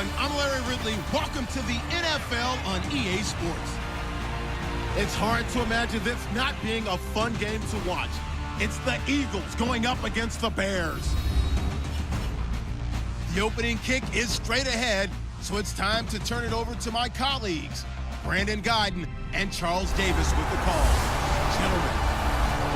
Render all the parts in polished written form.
everyone. I'm Larry Ridley. Welcome to the NFL on EA Sports. It's hard to imagine this not being a fun game to watch. It's the Eagles going up against the Bears. The opening kick is straight ahead, so it's time to turn it over to my colleagues, Brandon Guyton and Charles Davis with the call. Gentlemen.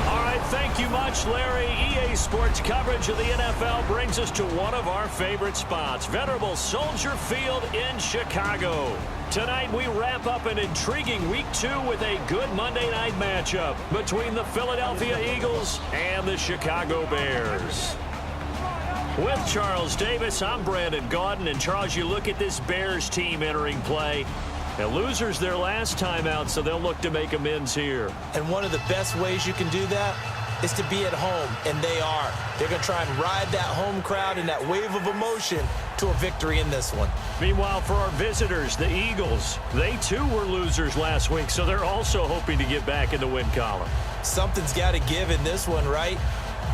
All right, thank you much, Larry. EA Sports coverage of the NFL brings us to one of our favorite spots, venerable Soldier Field in Chicago. Tonight, we wrap up an intriguing Week 2 with a good Monday night matchup between the Philadelphia Eagles and the Chicago Bears. With Charles Davis, I'm Brandon Guyton. And Charles, you look at this Bears team entering play. Now, losers their last time out, so they'll look to make amends here. And one of the best ways you can do that is to be at home, and they are. They're going to try and ride that home crowd and that wave of emotion to a victory in this one. Meanwhile, for our visitors, the Eagles, they too were losers last week, so they're also hoping to get back in the win column. Something's got to give in this one, right?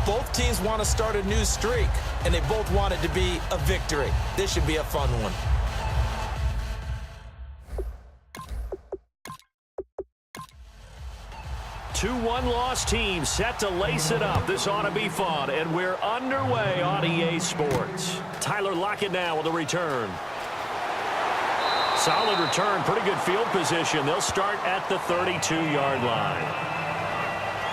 Both teams want to start a new streak, and they both want it to be a victory. This should be a fun one. Two one-loss teams set to lace it up. This ought to be fun, and we're underway on EA Sports. Tyler Lockett now with a return. Solid return, pretty good field position. They'll start at the 32-yard line.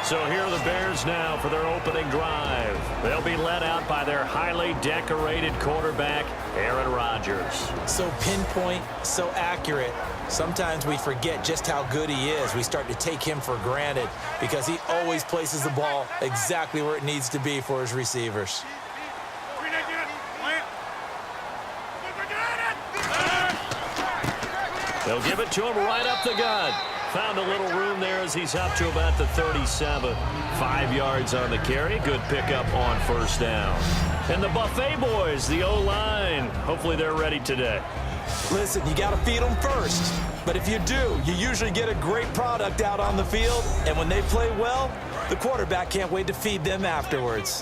So here are the Bears now for their opening drive. They'll be led out by their highly decorated quarterback, Aaron Rodgers. So pinpoint, so accurate. Sometimes we forget just how good he is. We start to take him for granted because he always places the ball exactly where it needs to be for his receivers. They'll give it to him right up the gut. Found a little room there as he's up to about the 37. 5 yards on the carry. Good pickup on first down. And the Buffet boys, the O-line. Hopefully they're ready today. Listen, you got to feed them first. But if you do, you usually get a great product out on the field. And when they play well, the quarterback can't wait to feed them afterwards.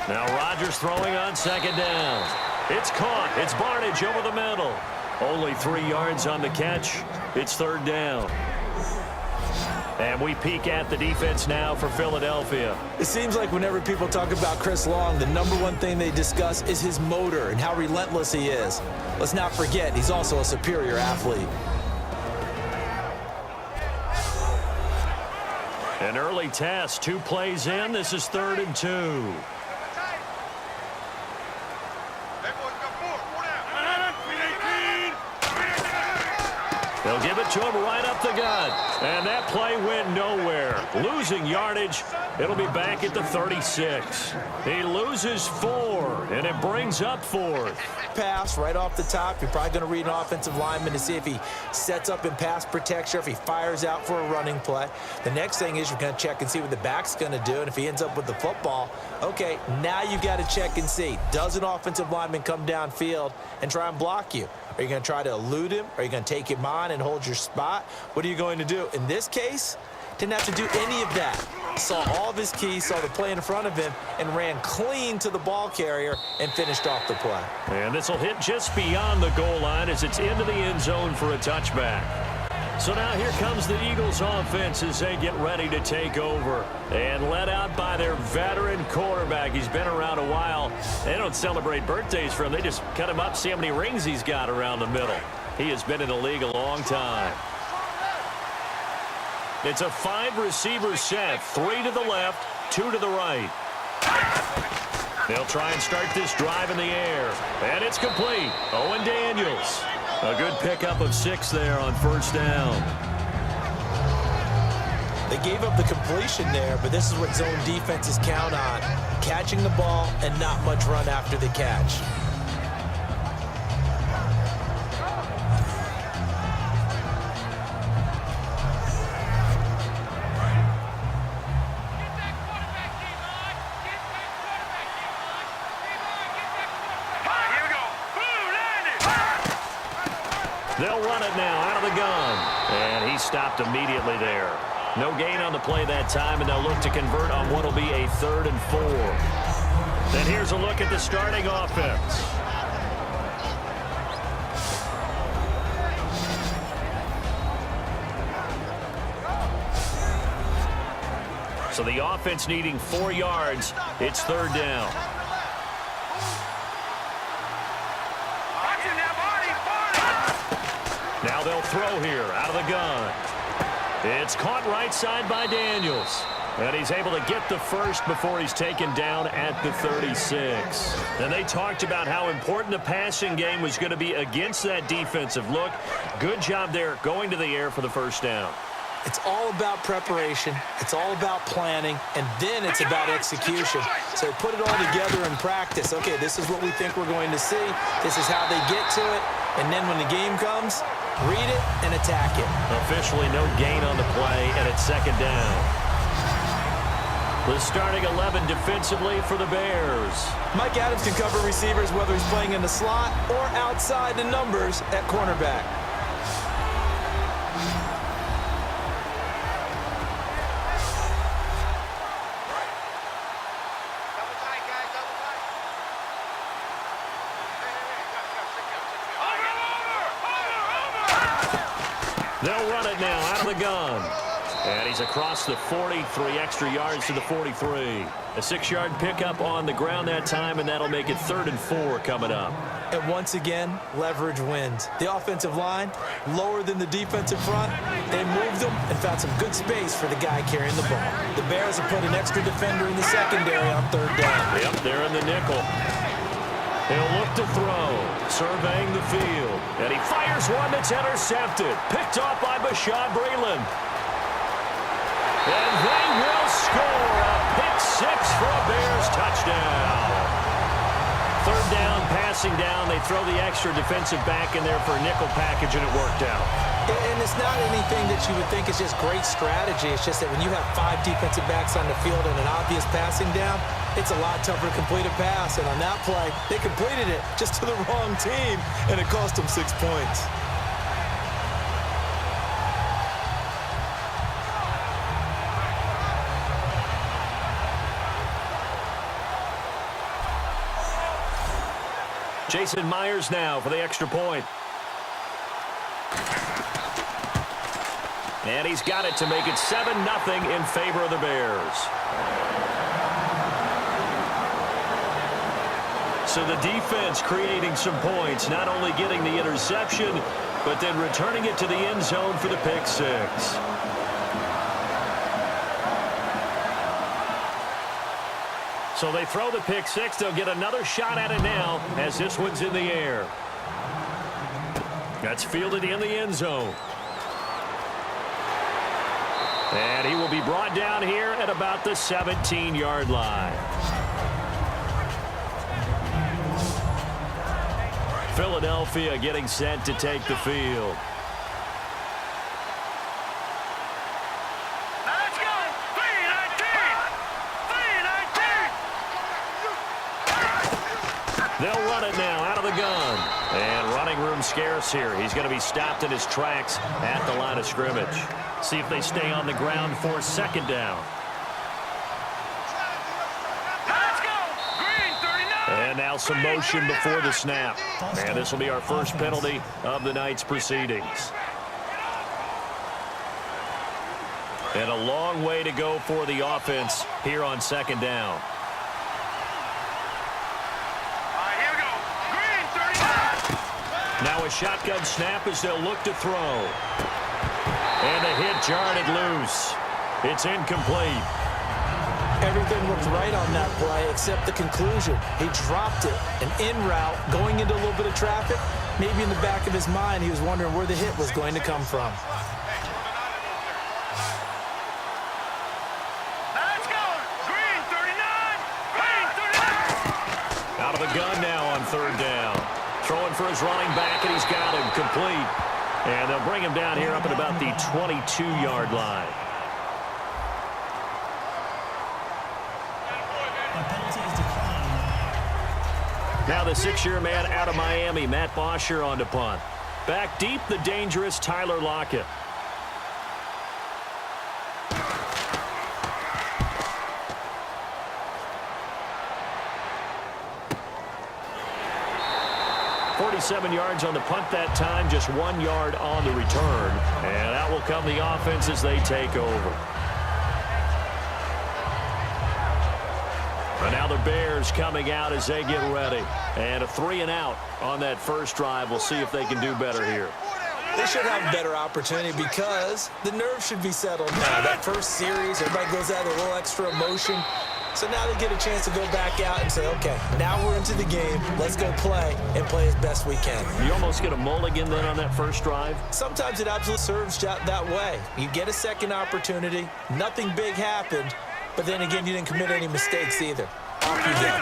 Now Rodgers throwing on second down. It's caught. It's Barnidge over the middle. Only 3 yards on the catch. It's third down. And we peek at the defense now for Philadelphia. It seems like whenever people talk about Chris Long, the number one thing they discuss is his motor and how relentless he is. Let's not forget, he's also a superior athlete. An early test, 2 plays in. This is 3rd and 2. They'll give it to him right up the gut. And that play went nowhere. Losing yardage. It'll be back at the 36. He loses 4, and it brings up 4th. Pass right off the top. You're probably going to read an offensive lineman to see if he sets up in pass protection, or if he fires out for a running play. The next thing is you're going to check and see what the back's going to do, and if he ends up with the football, okay, now you got to check and see. Does an offensive lineman come downfield and try and block you? Are you going to try to elude him? Are you going to take him on and hold your spot? What are you going to do? In this case, didn't have to do any of that. Saw all of his keys, saw the play in front of him, and ran clean to the ball carrier and finished off the play. And this will hit just beyond the goal line as it's into the end zone for a touchback. So now here comes the Eagles offense as they get ready to take over. And led out by their veteran quarterback. He's been around a while. They don't celebrate birthdays for him. They just cut him up, see how many rings he's got around the middle. He has been in the league a long time. It's a 5-receiver set. 3 to the left, 2 to the right. They'll try and start this drive in the air. And it's complete. Owen Daniels. A good pickup of 6 there on first down. They gave up the completion there, but this is what zone defenses count on. Catching the ball and not much run after the catch. They'll run it now out of the gun. And he stopped immediately there. No gain on the play that time, and they'll look to convert on what will be a 3rd and 4. Then here's a look at the starting offense. So the offense needing 4 yards. It's 3rd down. Now they'll throw here out of the gun. It's caught right side by Daniels. And he's able to get the first before he's taken down at the 36. And they talked about how important the passing game was going to be against that defensive look. Good job there going to the air for the first down. It's all about preparation. It's all about planning. And then it's about execution. So put it all together in practice. Okay, this is what we think we're going to see. This is how they get to it. And then when the game comes, read it and attack it. Officially no gain on the play, and it's 2nd down. The starting 11 defensively for the Bears. Mike Adams can cover receivers whether he's playing in the slot or outside the numbers at cornerback. They'll run it now out of the gun. And he's across the 40, 3 extra yards to the 43. A 6-yard pickup on the ground that time, and that'll make it 3rd and 4 coming up. And once again, leverage wins. The offensive line, lower than the defensive front. They moved them and found some good space for the guy carrying the ball. The Bears have put an extra defender in the secondary on 3rd down. Yep, they're in the nickel. He'll look to throw, surveying the field. And he fires one that's intercepted. Picked off by Bashaud Breeland. And they will score a pick-6 for a Bears touchdown. 3rd down, passing down. They throw the extra defensive back in there for a nickel package, and it worked out. And it's not anything that you would think is just great strategy. It's just that when you have 5 defensive backs on the field and an obvious passing down, it's a lot tougher to complete a pass. And on that play, they completed it just to the wrong team, and it cost them 6 points. Jason Myers now for the extra point. And he's got it to make it 7-0 in favor of the Bears. So the defense creating some points, not only getting the interception, but then returning it to the end zone for the pick-6. So they throw the pick-6. They'll get another shot at it now as this one's in the air. That's fielded in the end zone. And he will be brought down here at about the 17-yard line. Philadelphia getting set to take the field. They'll run it now out of the gun. And running room scarce here. He's going to be stopped in his tracks at the line of scrimmage. See if they stay on the ground for 2nd down. Let's go! Green 39! And now some motion before the snap. And this will be our first penalty of the night's proceedings. And a long way to go for the offense here on 2nd down. Now a shotgun snap as they'll look to throw. And the hit jarred it loose. It's incomplete. Everything looked right on that play except the conclusion. He dropped it. An in route going into a little bit of traffic. Maybe in the back of his mind he was wondering where the hit was going to come from. Let's go! Green 39! Green 39! Out of the gun now on 3rd down. Throwing for his running back, and he's got him complete. And they'll bring him down here up at about the 22-yard line. Now the 6-year man out of Miami, Matt Bosher on to punt. Back deep, the dangerous Tyler Lockett. 37 yards on the punt that time, just 1 yard on the return. And out will come the offense as they take over. And now the Bears coming out as they get ready. And a 3-and-out on that first drive. We'll see if they can do better here. They should have a better opportunity because the nerves should be settled now. That first series, everybody goes out with a little extra emotion. So now they get a chance to go back out and say, okay, now we're into the game. Let's go play and play as best we can. You almost get a mulligan then on that first drive? Sometimes it absolutely serves that way. You get a second opportunity. Nothing big happened. But then again, you didn't commit any mistakes either. Off you go.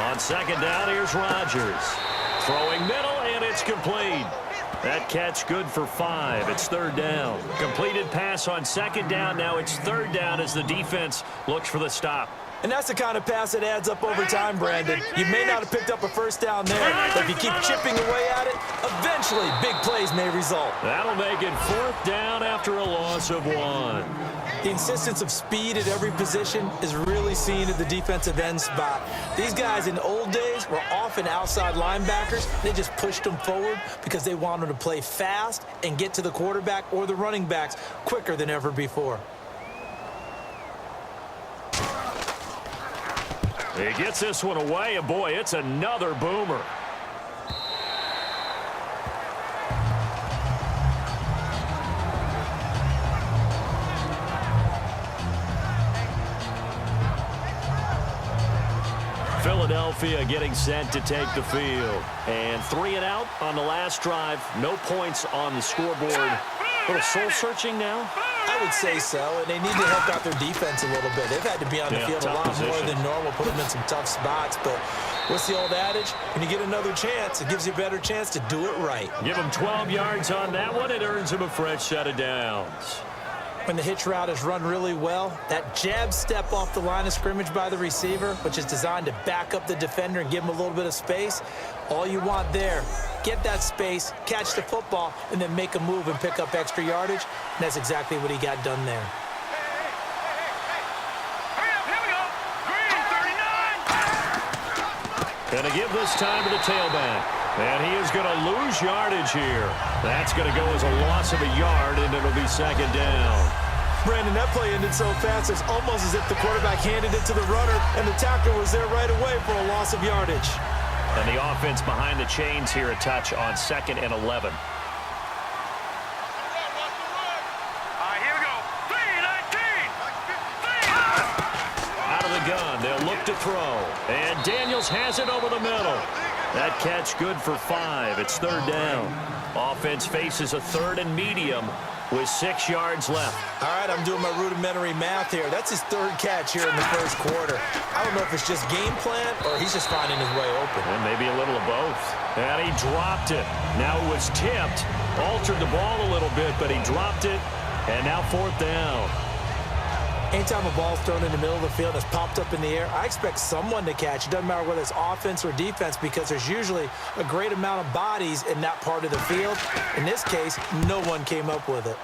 On second down, here's Rodgers. Throwing middle, and it's complete. That catch good for 5. It's third down. Completed pass on second down. Now it's third down as the defense looks for the stop. And that's the kind of pass that adds up over time, Brandon. You may not have picked up a first down there, but if you keep chipping away at it, eventually big plays may result. That'll make it fourth down after a loss of 1. The insistence of speed at every position is really seen at the defensive end spot. These guys in the old days were often outside linebackers. They just pushed them forward because they wanted to play fast and get to the quarterback or the running backs quicker than ever before. He gets this one away, and boy, it's another boomer. Philadelphia getting set to take the field. And 3-and-out on the last drive. No points on the scoreboard. A little soul-searching now? I would say so, and they need to help out their defense a little bit. They've had to be on the field a lot more than normal, put them in some tough spots. But what's the old adage? When you get another chance, it gives you a better chance to do it right. Give them 12 yards on that one. It earns them a fresh set of downs. When the hitch route is run really well, that jab step off the line of scrimmage by the receiver, which is designed to back up the defender and give him a little bit of space, all you want there, get that space, catch the football, and then make a move and pick up extra yardage. And that's exactly what he got done there. Going to give this time to the tailback. And he is going to lose yardage here. That's going to go as a loss of a yard, and it'll be second down. Brandon, that play ended so fast, it's almost as if the quarterback handed it to the runner, and the tackler was there right away for a loss of yardage. And the offense behind the chains here, a touch on 2nd and 11. Here we go. 3-19. Out of the gun, they'll look to throw. And Daniels has it over the middle. That catch good for 5. It's third down. Offense faces a 3rd and medium with 6 yards left. All right, I'm doing my rudimentary math here. That's his 3rd catch here in the first quarter. I don't know if it's just game plan or he's just finding his way open. And maybe a little of both. And he dropped it. Now it was tipped. Altered the ball a little bit, but he dropped it. And now 4th down. Anytime a ball's thrown in the middle of the field and it's popped up in the air, I expect someone to catch. It doesn't matter whether it's offense or defense because there's usually a great amount of bodies in that part of the field. In this case, no one came up with it.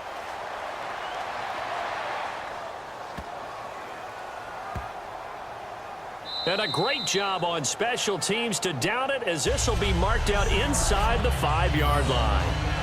And a great job on special teams to down it as this will be marked out inside the 5-yard line.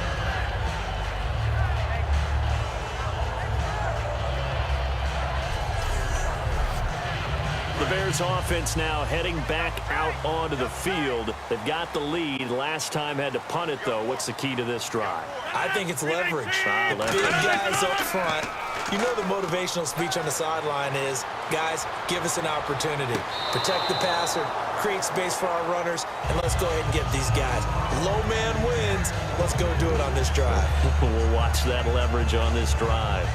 The Bears offense now heading back out onto the field. They've got the lead. Last time had to punt it, though. What's the key to this drive? I think it's leverage. The big guys up front. You know the motivational speech on the sideline is, guys, give us an opportunity. Protect the passer, create space for our runners, and let's go ahead and get these guys. Low man wins. Let's go do it on this drive. We'll watch that leverage on this drive.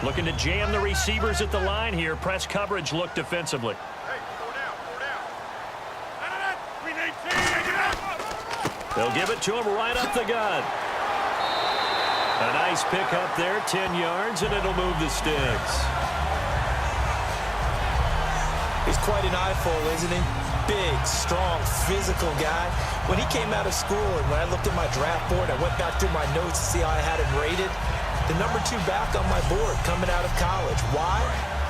Looking to jam the receivers at the line here. Press coverage look defensively. They'll give it to him right up the gut. A nice pick up there, 10 yards, and it'll move the sticks. He's quite an eyeful, isn't he? Big, strong, physical guy. When he came out of school and when I looked at my draft board, I went back through my notes to see how I had him rated. The number 2 back on my board coming out of college. Why?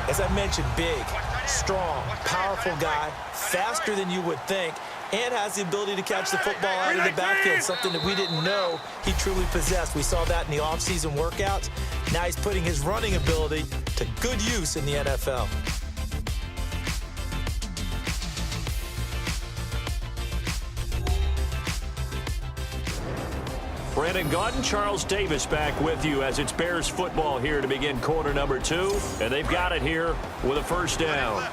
As I mentioned, big, strong, powerful guy, faster than you would think, and has the ability to catch the football out of the backfield, something that we didn't know he truly possessed. We saw that in the offseason workouts. Now he's putting his running ability to good use in the NFL. Brandon Gaudin, Charles Davis back with you as it's Bears football here to begin quarter number 2. And they've got it here with a first down.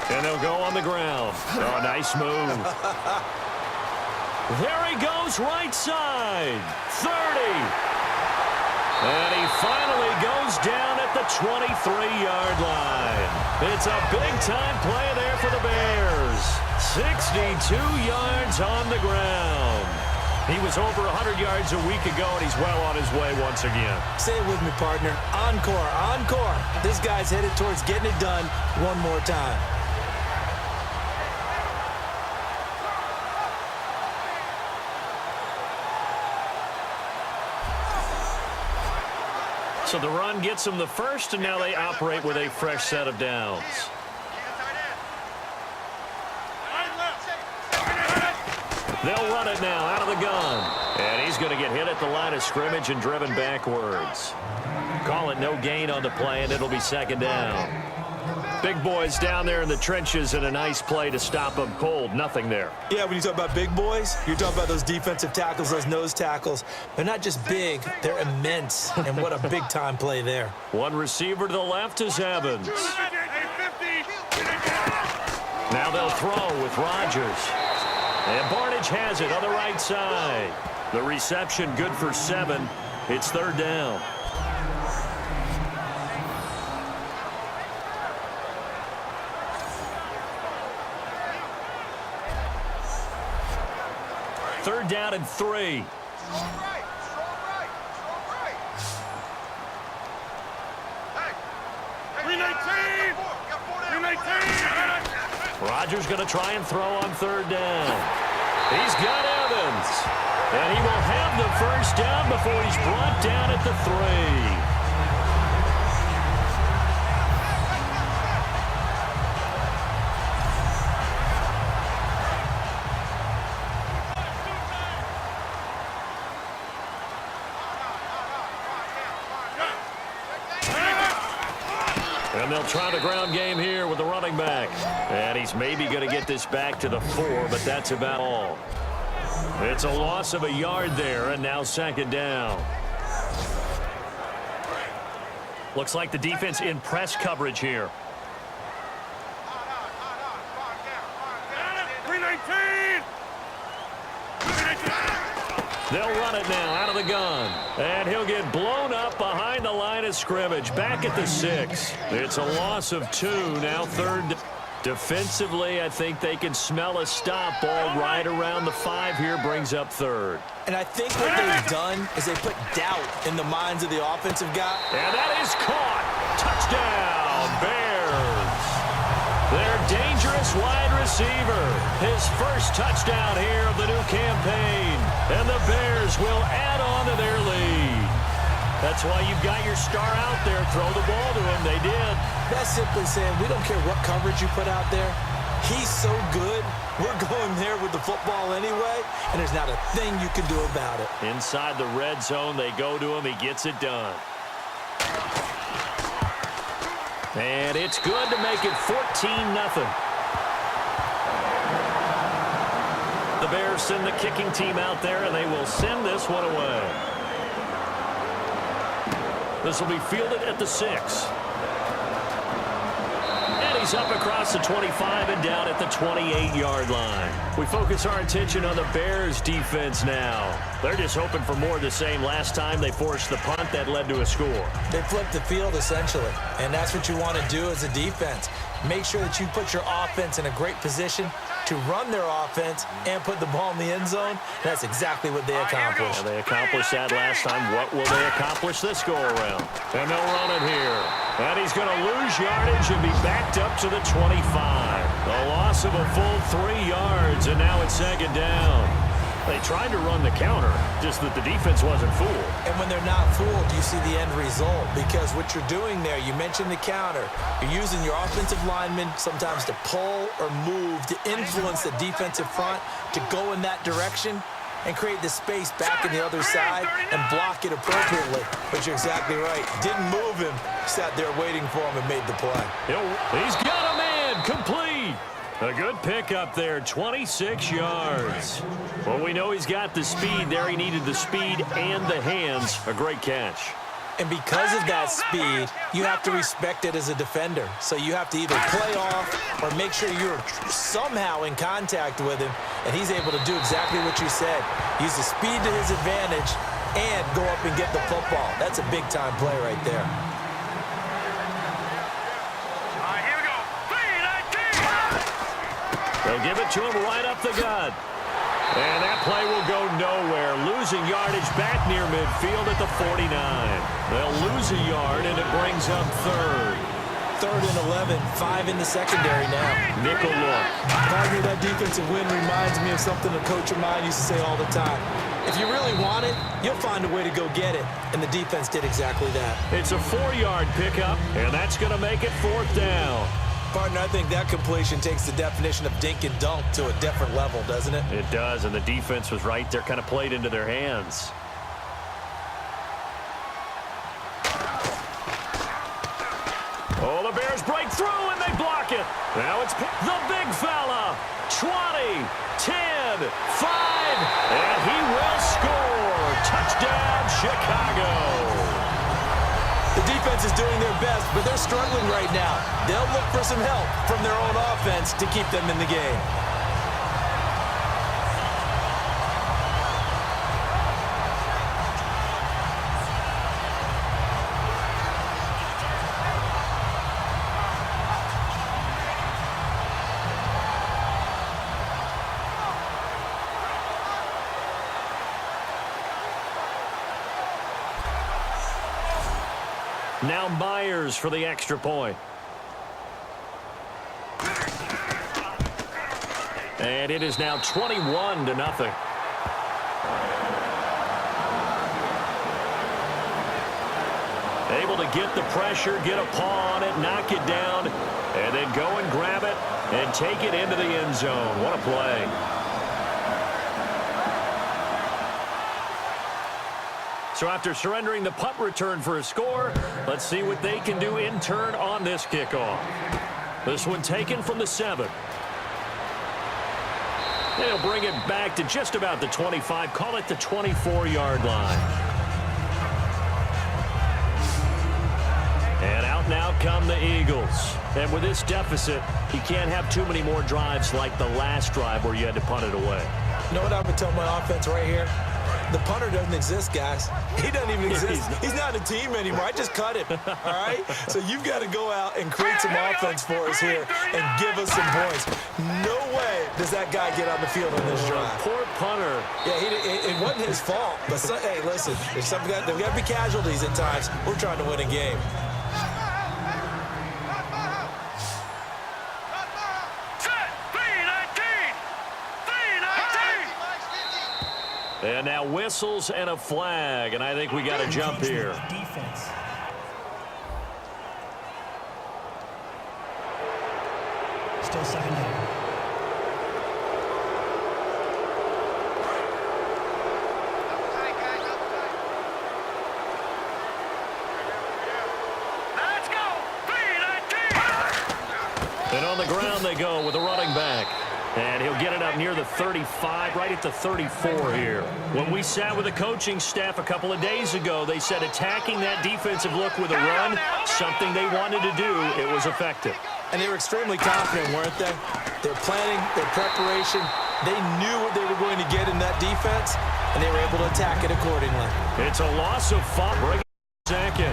And they'll go on the ground. Oh, nice move. There he goes, right side. 30. And he finally goes down at the 23-yard line. It's a big-time play there for the Bears. 62 yards on the ground. He was over 100 yards a week ago, and he's well on his way once again. Say it with me, partner. Encore, encore. This guy's headed towards getting it done one more time. So the run gets them the first, and now they operate with a fresh set of downs. They'll run it now out of the gun. And he's going to get hit at the line of scrimmage and driven backwards. Call it no gain on the play, and it'll be second down. Big boys down there in the trenches, and a nice play to stop them cold. Nothing there. Yeah, when you talk about big boys, you're talking about those defensive tackles, those nose tackles. They're not just big, they're immense. And what a big-time play there. One receiver to the left is Evans. Now they'll throw with Rodgers. And Barnage has it on the right side. The reception good for 7. It's third down. Third down and 3. Rodgers going to try and throw on third down. He's got Evans. And he will have the first down before he's brought down at the 3. And they'll try the ground game here with the running back. And he's maybe going to get this back to the 4, but that's about all. It's a loss of a yard there, and now second down. Looks like the defense in press coverage here. They'll run it now out of the gun. And he'll get blown up behind the line of scrimmage. Back at the 6. It's a loss of 2. Now third. Defensively, I think they can smell a stop. Ball right around the 5 here brings up third. And I think what they've done is they put doubt in the minds of the offensive guy. And that is caught. Touchdown, Bears. Their dangerous wide receiver. His first touchdown here of the new campaign. And the Bears will add on to their lead. That's why you've got your star out there. Throw the ball to him. They did. That's simply saying we don't care what coverage you put out there. He's so good. We're going there with the football anyway, and there's not a thing you can do about it. Inside the red zone, they go to him. He gets it done. And it's good to make it 14-0. The Bears send the kicking team out there, and they will send this one away. This will be fielded at the 6. And he's up across the 25 and down at the 28-yard line. We focus our attention on the Bears defense now. They're just hoping for more of the same. Last time they forced the punt that led to a score. They flipped the field essentially, and that's what you want to do as a defense. Make sure that you put your offense in a great position to run their offense and put the ball in the end zone. That's exactly what they accomplished. Well, they accomplished that last time. What will they accomplish this go-around? And they'll run it here. And he's going to lose yardage and be backed up to the 25. A loss of a full 3 yards, and now it's second down. They tried to run the counter, just that the defense wasn't fooled. And when they're not fooled, you see the end result. Because what you're doing there, you mentioned the counter. You're using your offensive linemen sometimes to pull or move to influence the defensive front to go in that direction and create the space back in the other side and block it appropriately. But you're exactly right. Didn't move him. Sat there waiting for him and made the play. He's got a man. Complete. A good pickup there, 26 yards. Well, we know he's got the speed there. He needed the speed and the hands. A great catch. And because of that speed, you have to respect it as a defender. So you have to either play off or make sure you're somehow in contact with him, and he's able to do exactly what you said. Use the speed to his advantage and go up and get the football. That's a big-time play right there. They'll give it to him right up the gut. And that play will go nowhere. Losing yardage back near midfield at the 49. They'll lose a yard, and it brings up third. 3rd and 11, 5 in the secondary now. Nickel look. Partner, that defensive win reminds me of something a coach of mine used to say all the time. If you really want it, you'll find a way to go get it. And the defense did exactly that. It's a 4-yard pickup, and that's going to make it 4th down. Partner, I think that completion takes the definition of dink and dunk to a different level, doesn't it? It does, and the defense was right there, kind of played into their hands. Oh, the Bears break through, and they block it. Now it's the big fella. 20, 10, 5, and he will score. Touchdown, Chicago. The defense is doing their best, but they're struggling right now. They'll look for some help from their own offense to keep them in the game. Now Myers for the extra point. And it is now 21-0. Able to get the pressure, get a paw on it, knock it down, and then go and grab it and take it into the end zone. What a play. So after surrendering the punt return for a score, let's see what they can do in turn on this kickoff. This one taken from the 7. They'll bring it back to just about the 25, call it the 24-yard line. And out now come the Eagles. And with this deficit, you can't have too many more drives like the last drive where you had to punt it away. You know what I would tell my offense right here? The punter doesn't exist, guys. He doesn't even exist. He's not a team anymore. I just cut him, all right? So you've got to go out and create some offense for us here and give us some points. No way does that guy get on the field on this drive. Poor punter. Yeah, it wasn't his fault. But, hey, listen, there's got to be casualties at times. We're trying to win a game. And now whistles and a flag, and I think we got to jump here. Defense. Still second down. Let's go. 3-19. And on the ground they go with a running back. And he'll get it up near the 35, right at the 34 here. When we sat with the coaching staff a couple of days ago, they said attacking that defensive look with a run, something they wanted to do, it was effective. And they were extremely confident, weren't they? Their planning, their preparation, they knew what they were going to get in that defense, and they were able to attack it accordingly. It's a loss of fun. Bring Zach in.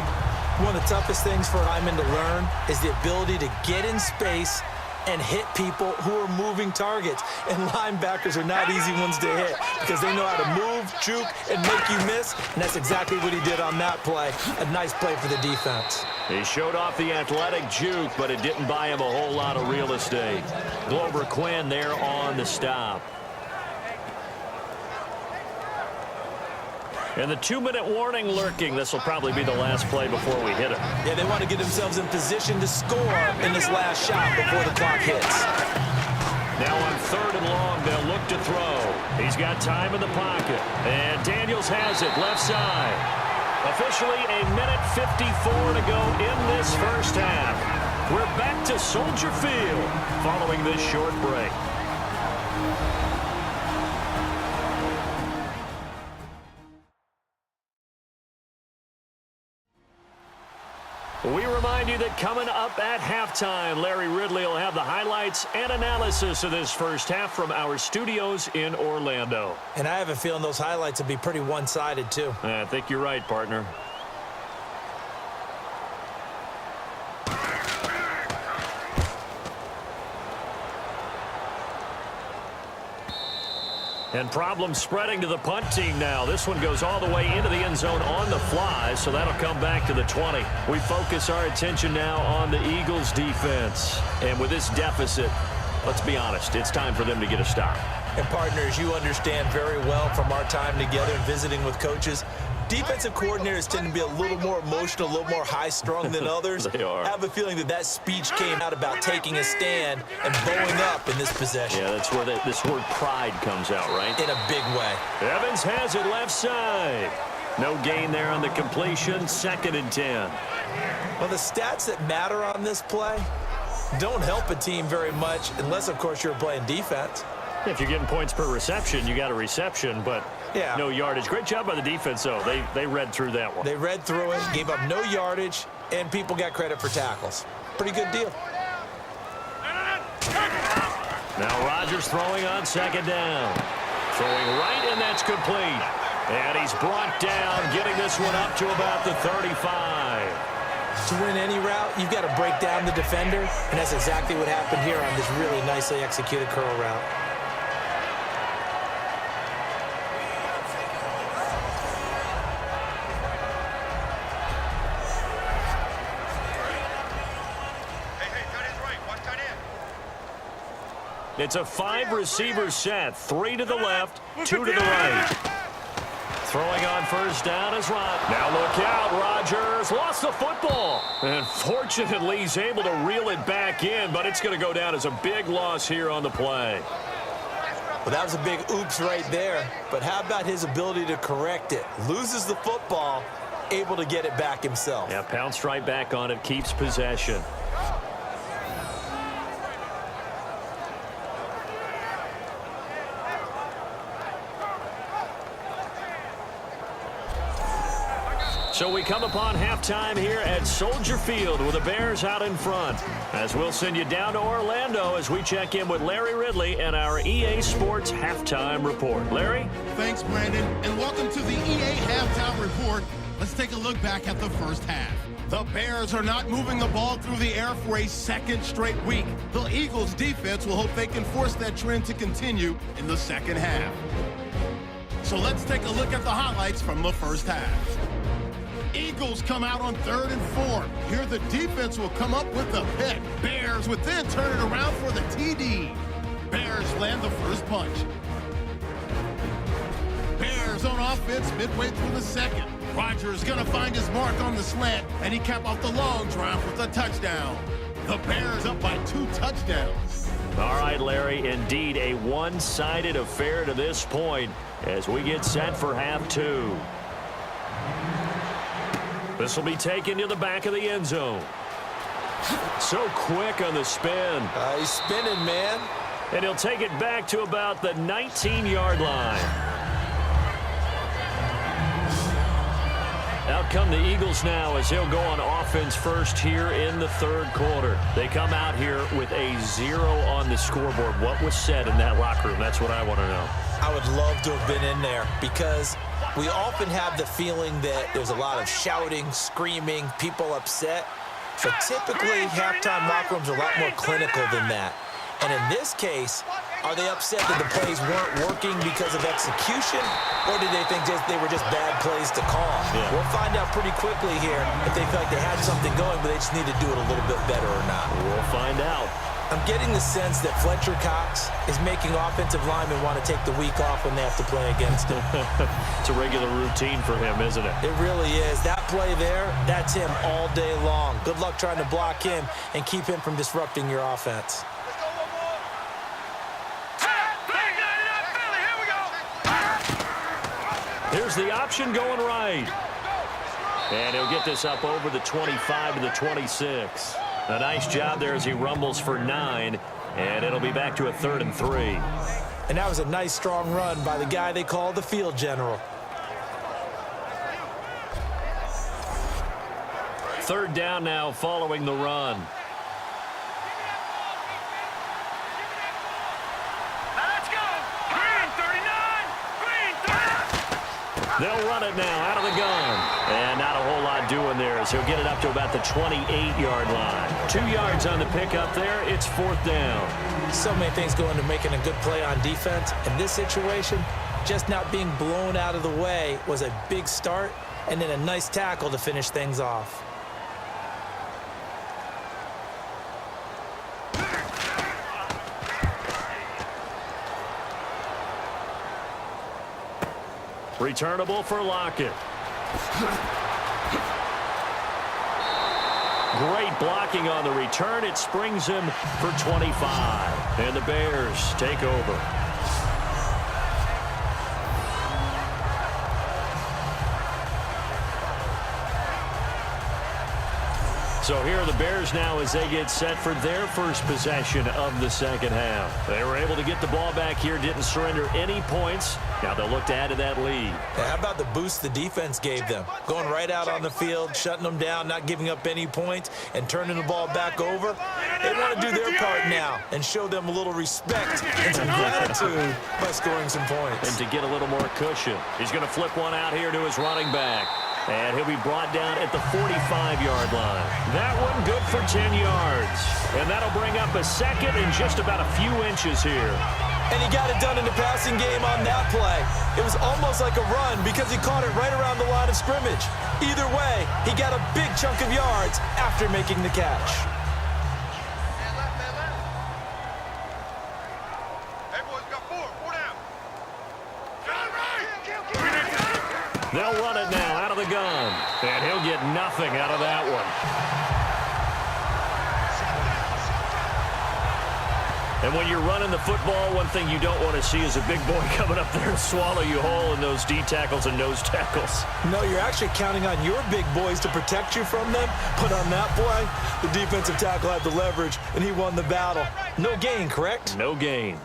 One of the toughest things for linemen to learn is the ability to get in space and hit people who are moving targets. And linebackers are not easy ones to hit because they know how to move, juke, and make you miss. And that's exactly what he did on that play. A nice play for the defense. He showed off the athletic juke, but it didn't buy him a whole lot of real estate. Glover Quinn there on the stop. And the 2-minute warning lurking. This will probably be the last play before we hit it. Yeah, they want to get themselves in position to score in this last shot before the clock hits. Now on 3rd and long, they'll look to throw. He's got time in the pocket. And Daniels has it, left side. Officially a minute 54 to go in this first half. We're back to Soldier Field following this short break. We remind you that coming up at halftime, Larry Ridley will have the highlights and analysis of this first half from our studios in Orlando. And I have a feeling those highlights will be pretty one-sided, too. I think you're right, partner. And problems spreading to the punt team now. This one goes all the way into the end zone on the fly, so that'll come back to the 20. We focus our attention now on the Eagles' defense. And with this deficit, let's be honest, it's time for them to get a stop. And partners, you understand very well from our time together and visiting with coaches, defensive coordinators tend to be a little more emotional, a little more high-strung than others. They are. I have a feeling that speech came out about taking a stand and bowing up in this possession. Yeah, that's where this word pride comes out, right? In a big way. Evans has it left side. No gain there on the completion, 2nd and 10. Well, the stats that matter on this play don't help a team very much unless, of course, you're playing defense. If you're getting points per reception, you got a reception, but yeah, no yardage. Great job by the defense, though. They read through that one. They read through it, gave up no yardage, and people got credit for tackles. Pretty good deal. Now Rodgers throwing on 2nd down. Throwing right, and that's complete. And he's brought down, getting this one up to about the 35. To win any route, you've got to break down the defender, and that's exactly what happened here on this really nicely executed curl route. It's a 5-receiver set. 3 to the left, 2 to the right. Throwing on 1st down is Rod. Now look out, Rodgers lost the football. And fortunately, he's able to reel it back in, but it's going to go down as a big loss here on the play. Well, that was a big oops right there. But how about his ability to correct it? Loses the football, able to get it back himself. Yeah, pounced right back on it, keeps possession. So we come upon halftime here at Soldier Field with the Bears out in front. As we'll send you down to Orlando as we check in with Larry Ridley and our EA Sports Halftime Report. Larry? Thanks, Brandon, and welcome to the EA Halftime Report. Let's take a look back at the first half. The Bears are not moving the ball through the air for a 2nd straight week. The Eagles' defense will hope they can force that trend to continue in the 2nd half. So let's take a look at the highlights from the first half. Eagles come out on 3rd and 4. Here the defense will come up with the pick. Bears would then turn it around for the TD. Bears land the first punch. Bears on offense midway through the 2nd. Rodgers gonna find his mark on the slant, and he cap off the long drive with a touchdown. The Bears up by 2 touchdowns. All right, Larry, indeed a one-sided affair to this point as we get set for half 2. This will be taken to the back of the end zone. So quick on the spin. He's spinning, man. And he'll take it back to about the 19-yard line. Out come the Eagles now as they'll go on offense first here in the 3rd quarter. They come out here with a 0 on the scoreboard. What was said in that locker room? That's what I want to know. I would love to have been in there because we often have the feeling that there's a lot of shouting, screaming, people upset. But typically, halftime locker rooms are a lot more clinical than that. And in this case, are they upset that the plays weren't working because of execution, or did they think they were just bad plays to call? Yeah. We'll find out pretty quickly here if they feel like they had something going, but they just need to do it a little bit better or not. We'll find out. I'm getting the sense that Fletcher Cox is making offensive linemen want to take the week off when they have to play against him. It's a regular routine for him, isn't it? It really is. That play there, that's him all day long. Good luck trying to block him and keep him from disrupting your offense. Here's the option going right. And he'll get this up over the 25 to the 26. A nice job there as he rumbles for 9. And it'll be back to a 3rd and 3. And that was a nice, strong run by the guy they call the field general. 3rd down now following the run. They'll run it now out of the gun. And not a whole lot doing there as he'll get it up to about the 28-yard line. 2 yards on the pickup there. It's 4th down. So many things go into making a good play on defense. In this situation, just not being blown out of the way was a big start and then a nice tackle to finish things off. Returnable for Lockett. Great blocking on the return. It springs him for 25. And the Bears take over. So here are the Bears now as they get set for their first possession of the second half. They were able to get the ball back here, didn't surrender any points. Now they'll look to add to that lead. How about the boost the defense gave them? Going right out on the field, shutting them down, not giving up any points, and turning the ball back over. They want to do their part now and show them a little respect and some gratitude by scoring some points. And to get a little more cushion, he's going to flip one out here to his running back. And he'll be brought down at the 45-yard line. That one good for 10 yards. And that'll bring up a second and just about a few inches here. And he got it done in the passing game on that play. It was almost like a run because he caught it right around the line of scrimmage. Either way, he got a big chunk of yards after making the catch. They'll run it now out of the gun. And he'll get nothing out of that one. And when you're running the football, one thing you don't want to see is a big boy coming up there and swallow you whole in those D tackles and nose tackles. No, you're actually counting on your big boys to protect you from them. But on that play, the defensive tackle had the leverage, and he won the battle. No gain, correct? No gain.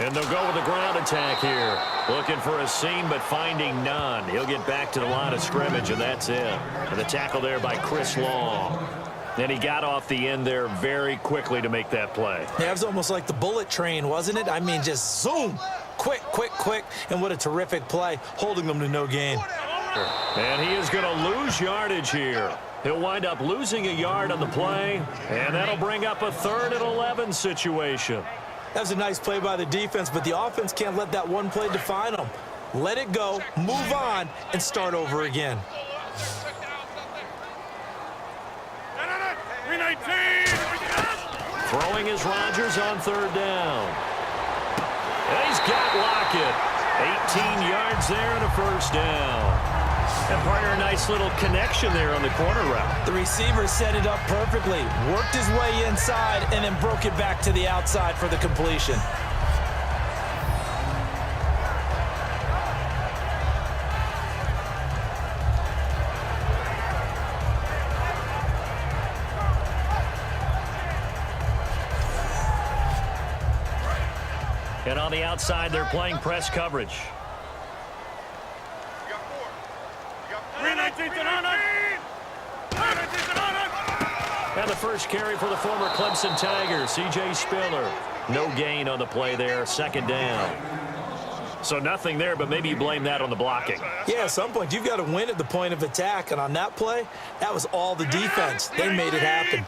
And they'll go with the ground attack here. Looking for a seam, but finding none. He'll get back to the line of scrimmage, and that's it. And the tackle there by Chris Long. And he got off the end there very quickly to make that play. Yeah, it was almost like the bullet train, wasn't it? I mean, just zoom. Quick, quick, quick. And what a terrific play, holding them to no gain. And he is going to lose yardage here. He'll wind up losing a yard on the play, and that'll bring up a 3rd and 11 situation. That was a nice play by the defense, but the offense can't let that one play define them. Let it go, move on, and start over again. Throwing is Rodgers on 3rd down. And he's got Lockett. 18 yards there and a 1st down. And partner, a nice little connection there on the corner route. The receiver set it up perfectly, worked his way inside, and then broke it back to the outside for the completion. And on the outside, they're playing press coverage. And the first carry for the former Clemson Tigers, SCIFLL. No gain on the play there, 2nd down. So nothing there, but maybe you blame that on the blocking. Yeah, at some point, you've got to win at the point of attack. And on that play, that was all the defense. They made it happen.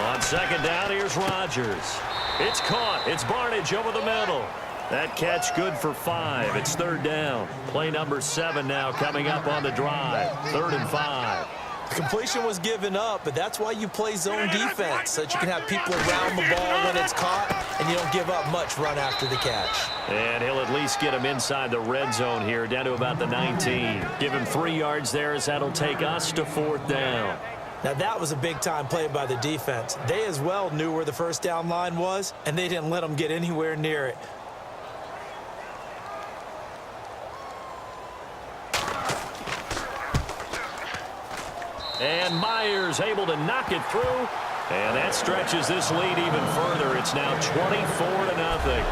On 2nd down, here's Rodgers. It's caught. It's Barnage over the middle. That catch good for 5. It's third down. Play number 7 now coming up on the drive. 3rd and 5. The completion was given up, but that's why you play zone defense, so that you can have people around the ball when it's caught, and you don't give up much run after the catch. And he'll at least get him inside the red zone here, down to about the 19. Give him 3 yards there, as that'll take us to 4th down. Now, that was a big-time play by the defense. They as well knew where the first down line was, and they didn't let them get anywhere near it. And Myers able to knock it through. And that stretches this lead even further. It's now 24-0.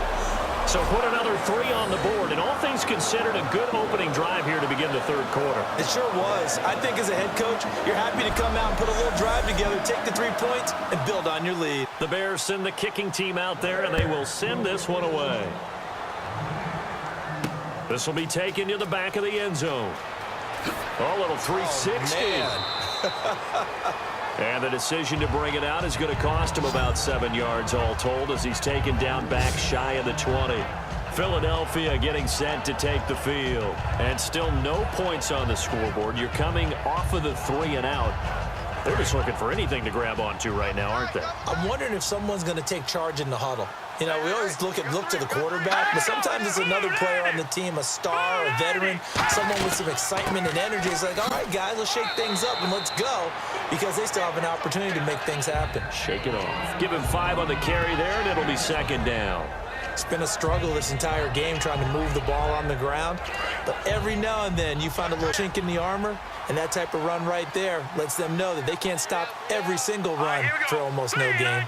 So put another 3 on the board. And all things considered, a good opening drive here to begin the third quarter. It sure was. I think as a head coach, you're happy to come out and put a little drive together, take the 3 points, and build on your lead. The Bears send the kicking team out there, and they will send this one away. This will be taken to the back of the end zone. A little 360. And the decision to bring it out is going to cost him about 7 yards all told, as he's taken down back shy of the 20. Philadelphia getting set to take the field. And still no points on the scoreboard. You're coming off of the 3 and out. They're just looking for anything to grab onto right now, aren't they? I'm wondering if someone's going to take charge in the huddle. You know, we always look to the quarterback, but sometimes it's another player on the team, a star, a veteran, someone with some excitement and energy. It's like, all right, guys, let's shake things up and let's go, because they still have an opportunity to make things happen. Shake it off. Give him 5 on the carry there, and it'll be 2nd down. It's been a struggle this entire game trying to move the ball on the ground, but every now and then you find a little chink in the armor, and that type of run right there lets them know that they can't stop every single run for almost no gain.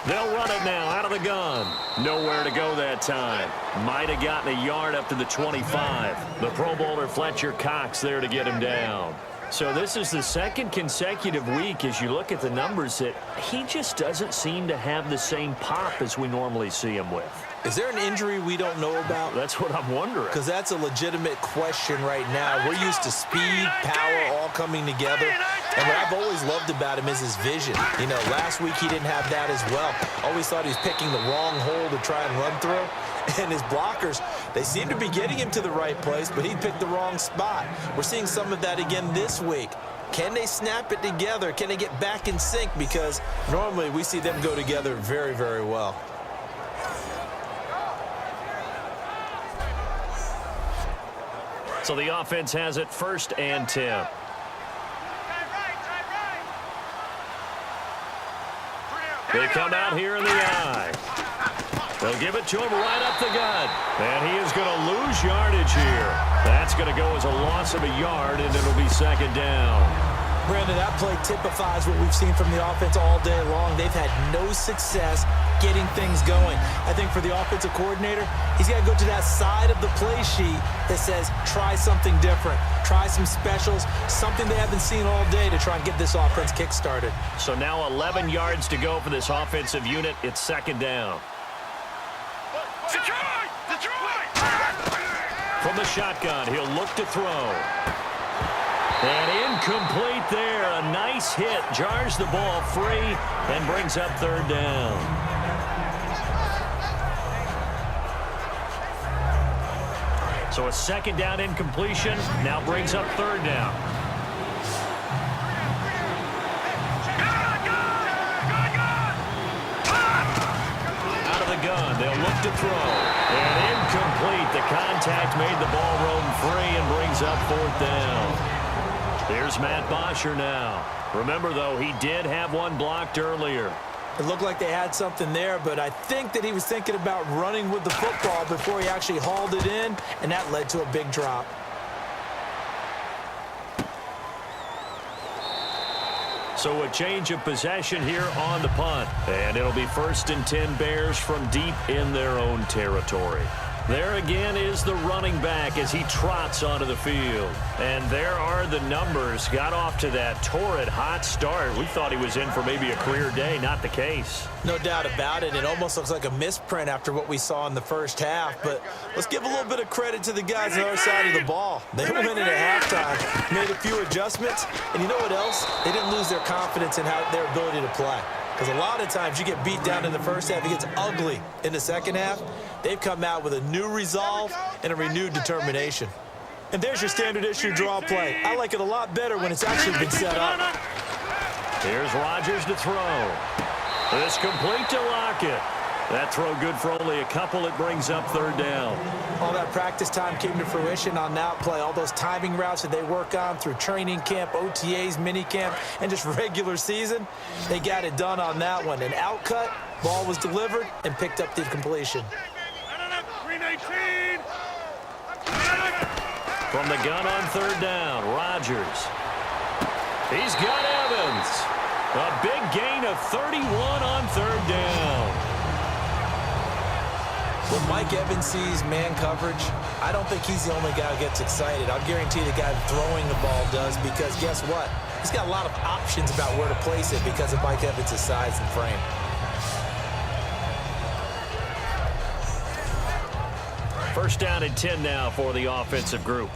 They'll run it now out of the gun. Nowhere to go that time. Might have gotten a yard up to the 25. The Pro Bowler Fletcher Cox there to get him down. So this is the 2nd consecutive week, as you look at the numbers, that he just doesn't seem to have the same pop as we normally see him with. Is there an injury we don't know about? That's what I'm wondering. Because that's a legitimate question right now. We're used to speed, power, all coming together. And what I've always loved about him is his vision. You know, last week he didn't have that as well. Always thought he was picking the wrong hole to try and run through. And his blockers, they seem to be getting him to the right place, but he picked the wrong spot. We're seeing some of that again this week. Can they snap it together? Can they get back in sync? Because normally we see them go together very, very well. So the offense has it 1st and 10. They come out here in the eye. They'll give it to him right up the gut. And he is going to lose yardage here. That's going to go as a loss of a yard, and it'll be 2nd down. Brandon, that play typifies what we've seen from the offense all day long. They've had no success getting things going. I think for the offensive coordinator, he's got to go to that side of the play sheet that says, try something different. Try some specials, something they haven't seen all day to try and get this offense kick-started. So now 11 yards to go for this offensive unit. It's 2nd down. From the shotgun, he'll look to throw. And incomplete there. A nice hit. Jars the ball free and brings up 3rd down. So a 2nd down incompletion now brings up 3rd down. Out of the gun. They'll look to throw. And incomplete. The contact made the ball roam free and brings up 4th down. Here's Matt Bosher now. Remember, though, he did have one blocked earlier. It looked like they had something there, but I think that he was thinking about running with the football before he actually hauled it in, and that led to a big drop. So a change of possession here on the punt. And it'll be 1st and 10 Bears from deep in their own territory. There again is the running back as he trots onto the field. And there are the numbers. Got off to that torrid hot start. We thought he was in for maybe a career day. Not the case. No doubt about it. It almost looks like a misprint after what we saw in the first half. But let's give a little bit of credit to the guys on the other side of the ball. They went in at halftime, made a few adjustments. And you know what else? They didn't lose their confidence in their ability to play. Because a lot of times you get beat down in the first half, it gets ugly in the second half. They've come out with a new resolve and a renewed determination. And there's your standard issue draw play. I like it a lot better when it's actually been set up. Here's Rodgers to throw. This complete to Lockett. That throw good for only a couple. It brings up third down. All that practice time came to fruition on that play. All those timing routes that they work on through training camp, OTAs, mini camp, and just regular season, they got it done on that one. An outcut, ball was delivered, and picked up the completion. From the gun on third down, Rodgers. He's got Evans. A big gain of 31 on third down. When Mike Evans sees man coverage, I don't think he's the only guy who gets excited. I'll guarantee the guy throwing the ball does, because guess what? He's got a lot of options about where to place it because of Mike Evans' size and frame. First down and 10 now for the offensive group.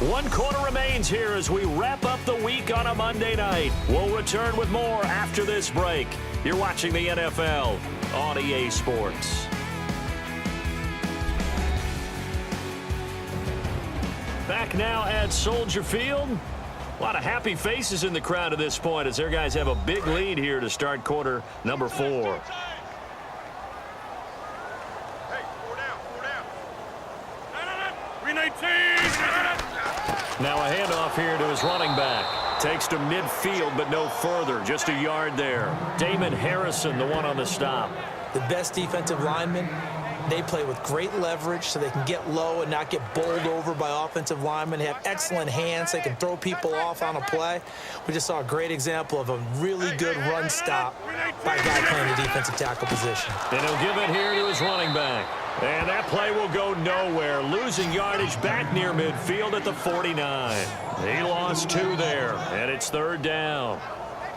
One quarter remains here as we wrap up the week on a Monday night. We'll return with more after this break. You're watching the NFL on EA Sports. Back now at Soldier Field. A lot of happy faces in the crowd at this point as their guys have a big lead here to start quarter number 4. Hey, 4 down, 4 down. Green 18. Now a handoff here to his running back. Takes to midfield, but no further. Just a yard there. Damon Harrison, the one on the stop. The best defensive linemen, they play with great leverage so they can get low and not get bowled over by offensive linemen. They have excellent hands. They can throw people off on a play. We just saw a great example of a really good run stop by a guy playing the defensive tackle position. And he'll give it here to his running back. And that play will go nowhere. Losing yardage back near midfield at the 49. He lost 2 there, and it's third down.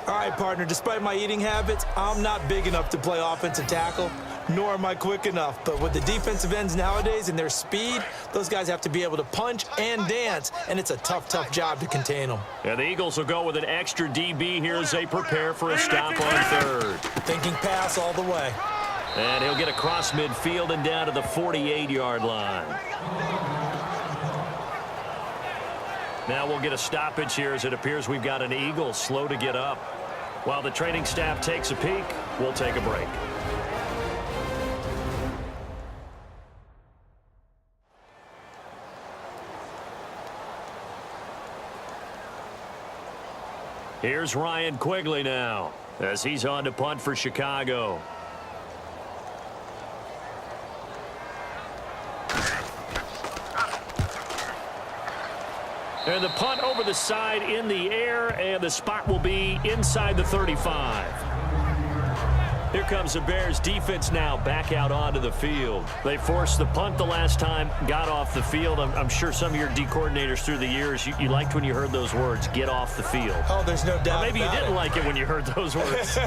All right, partner, despite my eating habits, I'm not big enough to play offensive tackle, nor am I quick enough. But with the defensive ends nowadays and their speed, those guys have to be able to punch and dance, and it's a tough, tough job to contain them. And the Eagles will go with an extra DB here as they prepare for a stop on third. Thinking pass all the way. And he'll get across midfield and down to the 48-yard line. Now we'll get a stoppage here as it appears we've got an Eagle slow to get up. While the training staff takes a peek, we'll take a break. Here's Ryan Quigley now as he's on to punt for Chicago. And the punt over the side in the air, and the spot will be inside the 35. Here comes the Bears defense now back out onto the field. They forced the punt the last time, got off the field. I'm sure some of your D coordinators through the years, you liked when you heard those words, get off the field. Oh, there's no doubt. Or maybe you about didn't like it when you heard those words.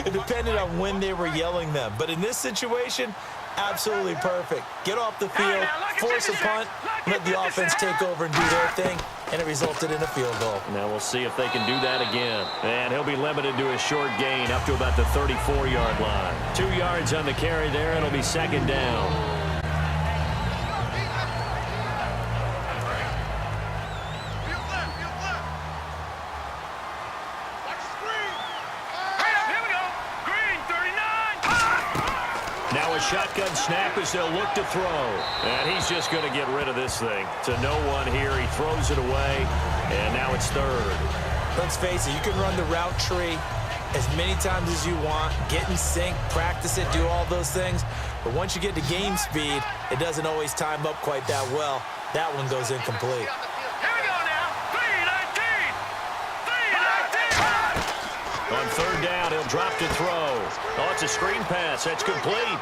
It depended on when they were yelling them. But in this situation, absolutely perfect. Get off the field, force a punt, let the offense take over and do their thing, and it resulted in a field goal. Now we'll see if they can do that again. And he'll be limited to a short gain up to about the 34-yard line. 2 yards on the carry there, and it'll be second down. Shotgun snap as they'll look to throw. And he's just going to get rid of this thing. To no one here. He throws it away. And now it's third. Let's face it, you can run the route tree as many times as you want, get in sync, practice it, do all those things. But once you get to game speed, it doesn't always time up quite that well. That one goes incomplete. Here we go now. 3-19. On third down, he'll drop to throw. Oh, it's a screen pass. That's complete.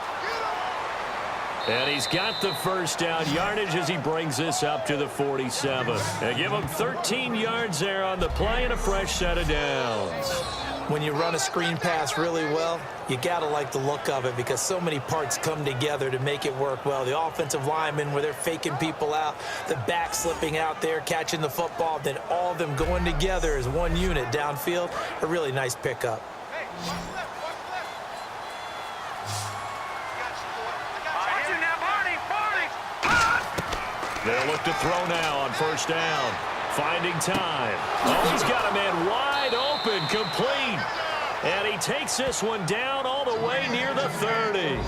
And he's got the first down yardage as he brings this up to the 47. And give him 13 yards there on the play and a fresh set of downs. When you run a screen pass really well, you got to like the look of it because so many parts come together to make it work well. The offensive linemen, where they're faking people out, the back slipping out there, catching the football, then all of them going together as one unit downfield. A really nice pickup. They'll look to throw now on first down. Finding time. Oh, he's got a man wide open, complete. And he takes this one down all the way near the 30.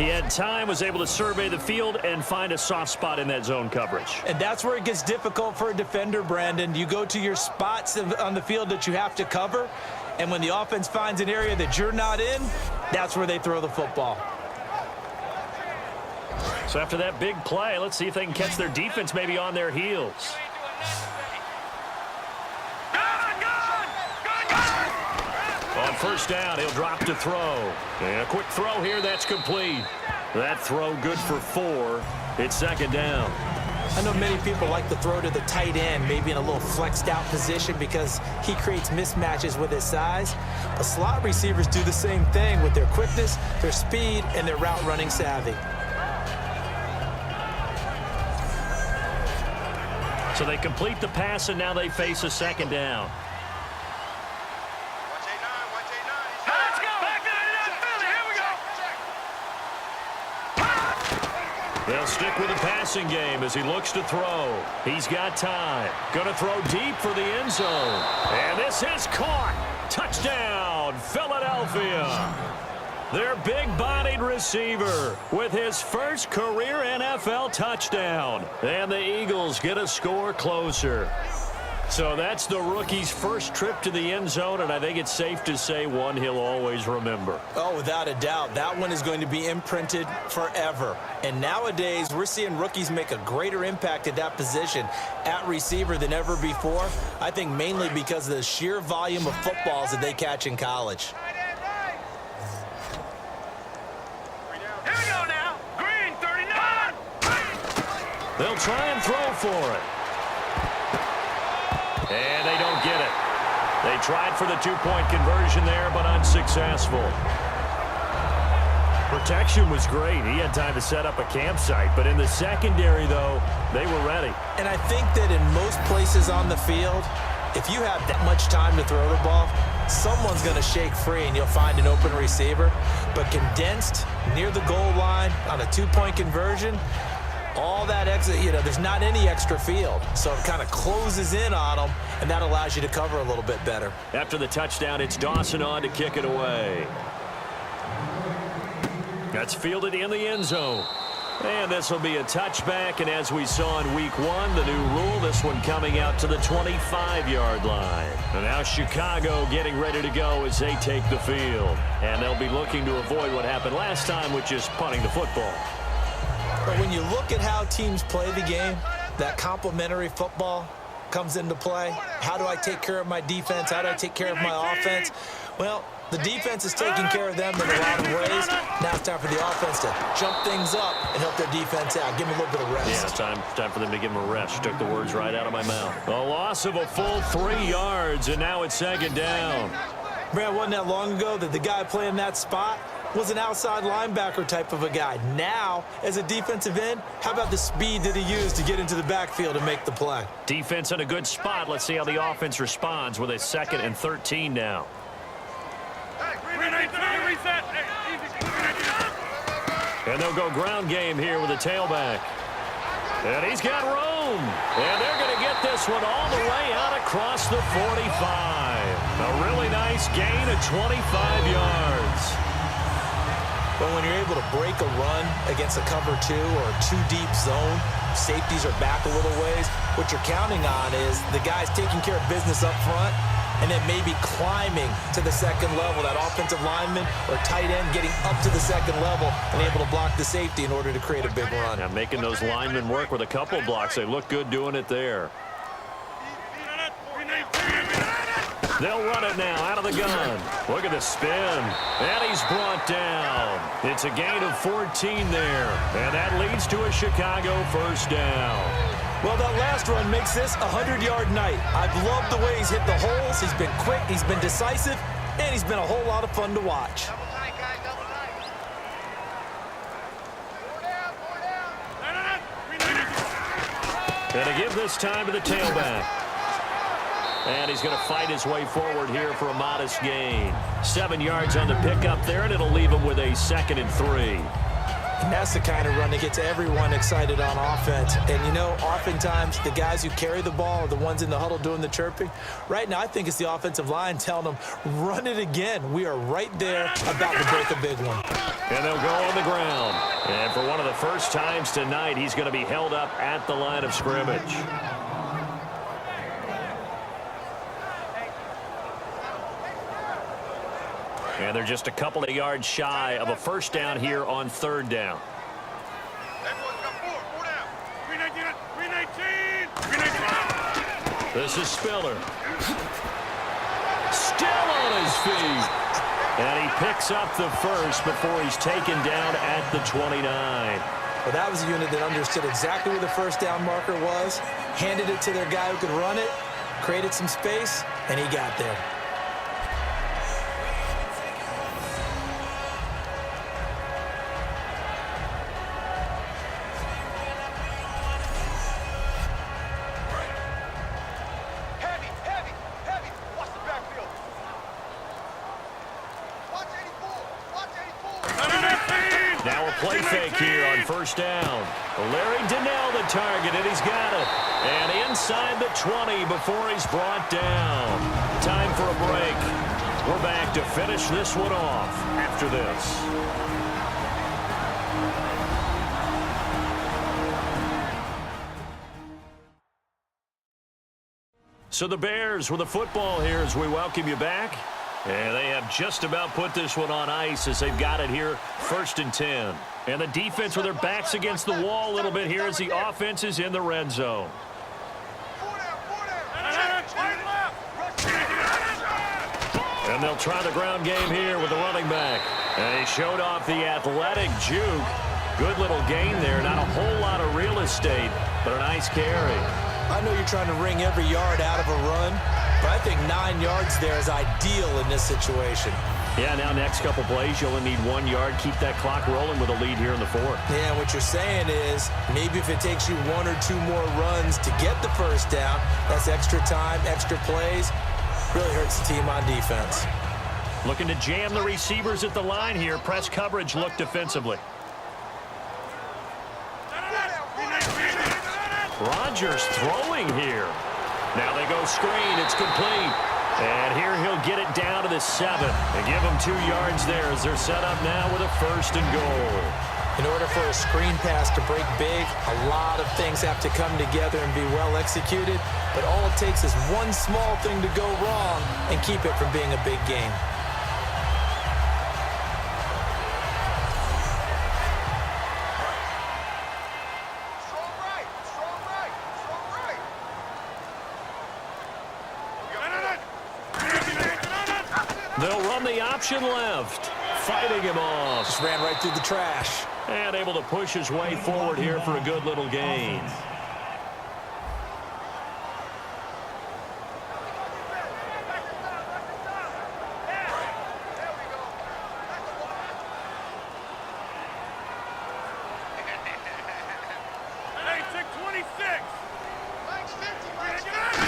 He had time, was able to survey the field and find a soft spot in that zone coverage. And that's where it gets difficult for a defender, Brandon. You go to your spots on the field that you have to cover, and when the offense finds an area that you're not in, that's where they throw the football. So after that big play, let's see if they can catch their defense maybe on their heels. On first down, he'll drop to throw. And a quick throw here, that's complete. That throw good for 4. It's second down. I know many people like to throw to the tight end, maybe in a little flexed out position because he creates mismatches with his size. But slot receivers do the same thing with their quickness, their speed, and their route running savvy. So they complete the pass, and now they face a second down. Let's go! Back here we go! They'll stick with the passing game as he looks to throw. He's got time. Going to throw deep for the end zone. And this is caught. Touchdown, Philadelphia. Their big-bodied receiver with his first career NFL touchdown. And the Eagles get a score closer. So that's the rookie's first trip to the end zone, and I think it's safe to say one he'll always remember. Oh, without a doubt. That one is going to be imprinted forever. And nowadays, we're seeing rookies make a greater impact at that position at receiver than ever before. I think mainly because of the sheer volume of footballs that they catch in college. They'll try and throw for it. And they don't get it. They tried for the two-point conversion there, but unsuccessful. Protection was great. He had time to set up a campsite. But in the secondary, though, they were ready. And I think that in most places on the field, if you have that much time to throw the ball, someone's going to shake free and you'll find an open receiver. But condensed near the goal line on a two-point conversion, all that exit, there's not any extra field. So it kind of closes in on them, and that allows you to cover a little bit better. After the touchdown, it's Dawson on to kick it away. That's fielded in the end zone. And this will be a touchback, and as we saw in week 1, the new rule, this one coming out to the 25-yard line. And now Chicago getting ready to go as they take the field. And they'll be looking to avoid what happened last time, which is punting the football. But when you look at how teams play the game, that complementary football comes into play. How do I take care of my defense? How do I take care of my offense? Well, the defense is taking care of them in a lot of ways. Now it's time for the offense to jump things up and help their defense out. Give them a little bit of rest. Yeah, it's time for them to give them a rest. You took the words right out of my mouth. A loss of a full 3 yards, and now it's second down. Brad, wasn't that long ago that the guy playing that spot was an outside linebacker type of a guy. Now, as a defensive end, how about the speed that he used to get into the backfield and make the play? Defense in a good spot. Let's see how the offense responds with a 2nd and 13 now. And they'll go ground game here with a tailback. And he's got room. And they're going to get this one all the way out across the 45. A really nice gain of 25 yards. But when you're able to break a run against a cover 2 or a 2-deep zone, safeties are back a little ways. What you're counting on is the guys taking care of business up front and then maybe climbing to the second level. That offensive lineman or tight end getting up to the second level and able to block the safety in order to create a big run. Now making those linemen work with a couple blocks. They look good doing it there. They'll run it now out of the gun. Look at the spin. And he's brought down. It's a gain of 14 there. And that leads to a Chicago first down. Well, that last run makes this a 100-yard night. I've loved the way he's hit the holes. He's been quick, he's been decisive, and he's been a whole lot of fun to watch. Double tight, guys, double tight. Going to give this time to the tailback. And he's going to fight his way forward here for a modest gain. 7 yards on the pickup there, and it'll leave him with a 2nd and 3. And that's the kind of run that gets everyone excited on offense. And, you know, oftentimes the guys who carry the ball are the ones in the huddle doing the chirping. Right now, I think it's the offensive line telling them, run it again. We are right there about to break a big one. And they'll go on the ground. And for one of the first times tonight, he's going to be held up at the line of scrimmage. And they're just a couple of yards shy of a first down here on 3rd down. This is Spiller. Still on his feet. And he picks up the first before he's taken down at the 29. Well, that was a unit that understood exactly where the first down marker was, handed it to their guy who could run it, created some space, and he got there. Play fake here on first down. Larry Donnell the target, and he's got it. And inside the 20 before he's brought down. Time for a break. We're back to finish this one off after this. So the Bears with the football here as we welcome you back. And they have just about put this one on ice as they've got it here, 1st and 10. And the defense with their backs against the wall a little bit here as the offense is in the red zone. And they'll try the ground game here with the running back. And he showed off the athletic juke. Good little gain there. Not a whole lot of real estate, but a nice carry. I know you're trying to wring every yard out of a run, but I think 9 yards there is ideal in this situation. Yeah, now next couple plays, you'll only need 1 yard. Keep that clock rolling with a lead here in the 4th. Yeah, what you're saying is maybe if it takes you 1 or 2 more runs to get the first down, that's extra time, extra plays. Really hurts the team on defense. Looking to jam the receivers at the line here. Press coverage look defensively. Rodgers throwing here. Now they go screen. It's complete. And here he'll get it down to the 7. They give him 2 yards there as they're set up now with a 1st and goal. In order for a screen pass to break big, a lot of things have to come together and be well executed. But all it takes is one small thing to go wrong and keep it from being a big game. They'll run the option left. Fighting him off. Just ran right through the trash. And able to push his way forward here for a good little gain.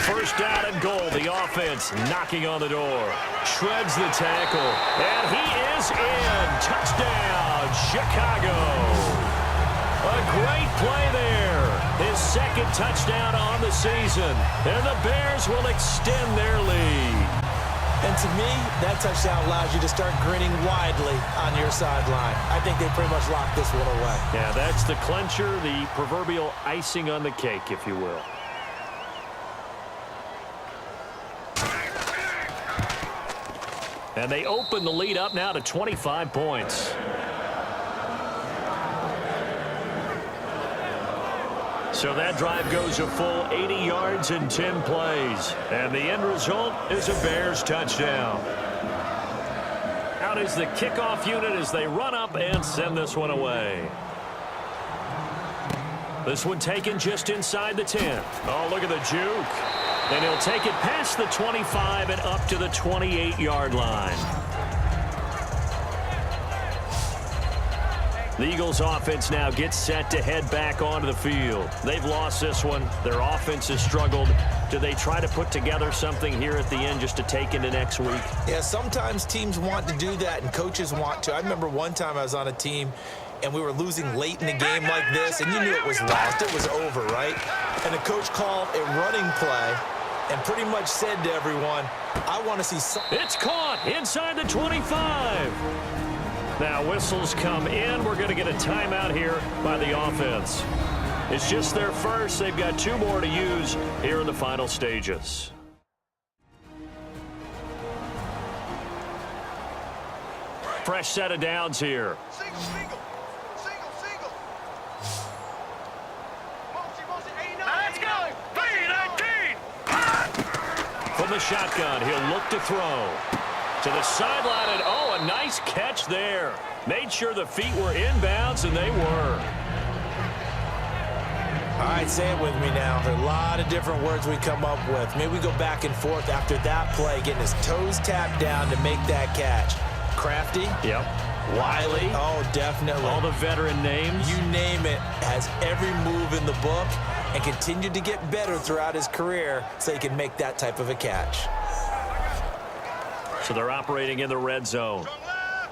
First down and goal. The offense knocking on the door. Shreds the tackle. And he is in. Touchdown, Chicago. A great play there. His 2nd touchdown on the season. And the Bears will extend their lead. And to me, that touchdown allows you to start grinning widely on your sideline. I think they pretty much locked this one away. Yeah, that's the clincher, the proverbial icing on the cake, if you will. And they open the lead up now to 25 points. So that drive goes a full 80 yards in 10 plays. And the end result is a Bears touchdown. Out is the kickoff unit as they run up and send this one away. This one taken just inside the 10. Oh, look at the juke. And he'll take it past the 25 and up to the 28-yard line. The Eagles offense now gets set to head back onto the field. They've lost this one. Their offense has struggled. Do they try to put together something here at the end just to take into next week? Yeah, sometimes teams want to do that and coaches want to. I remember one time I was on a team and we were losing late in the game like this, and you knew it was lost. It was over, right? And the coach called a running play and pretty much said to everyone, I want to see something. It's caught inside the 25. Now whistles come in. We're going to get a timeout here by the offense. It's just their first. They've got 2 more to use here in the final stages. Fresh set of downs here. Single, single. Single, single. Multi, 89. Let's go. 3-19. From the shotgun, he'll look to throw. To the sideline, and oh, a nice catch there. Made sure the feet were inbounds, and they were. All right, say it with me now. There are a lot of different words we come up with. Maybe we go back and forth after that play, getting his toes tapped down to make that catch. Crafty. Yep. Wiley. Oh, definitely. All the veteran names. You name it. Has every move in the book and continued to get better throughout his career so he can make that type of a catch. So they're operating in the red zone. Strong left.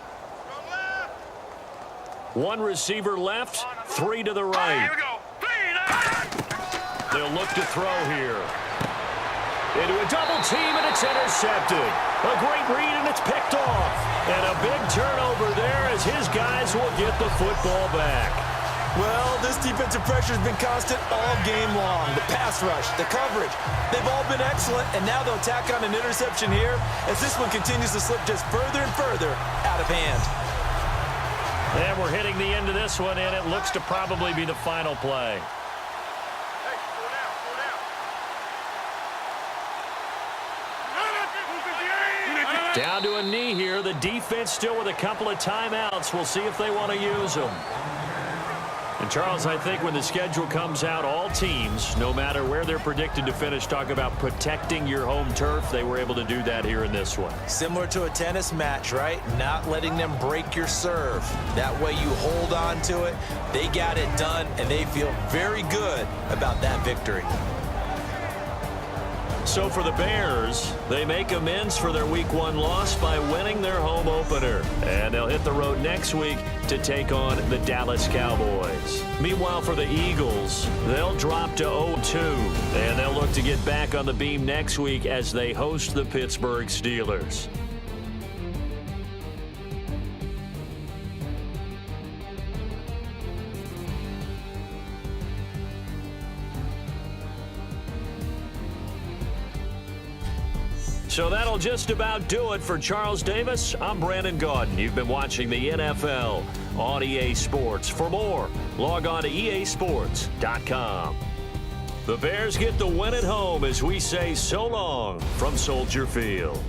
Strong left. 1 receiver left, 3 to the right. Here we go. 3-19. They'll look to throw here. Into a double team, and it's intercepted. A great read, and it's picked off. And a big turnover there as his guys will get the football back. Well, this defensive pressure has been constant all game long. The pass rush, the coverage, they've all been excellent, and now they'll tack on an interception here as this one continues to slip just further and further out of hand. And we're hitting the end of this one, and it looks to probably be the final play. Hey, slow down, slow down. Down to a knee here. The defense still with a couple of timeouts. We'll see if they want to use them. And, Charles, I think when the schedule comes out, all teams, no matter where they're predicted to finish, talk about protecting your home turf. They were able to do that here in this one. Similar to a tennis match, right? Not letting them break your serve. That way you hold on to it. They got it done, and they feel very good about that victory. So for the Bears, they make amends for their Week 1 loss by winning their home opener. And they'll hit the road next week to take on the Dallas Cowboys. Meanwhile, for the Eagles, they'll drop to 0-2. And they'll look to get back on the beam next week as they host the Pittsburgh Steelers. So that'll just about do it for Charles Davis. I'm Brandon Gaudin. You've been watching the NFL on EA Sports. For more, log on to easports.com. The Bears get the win at home as we say so long from Soldier Field.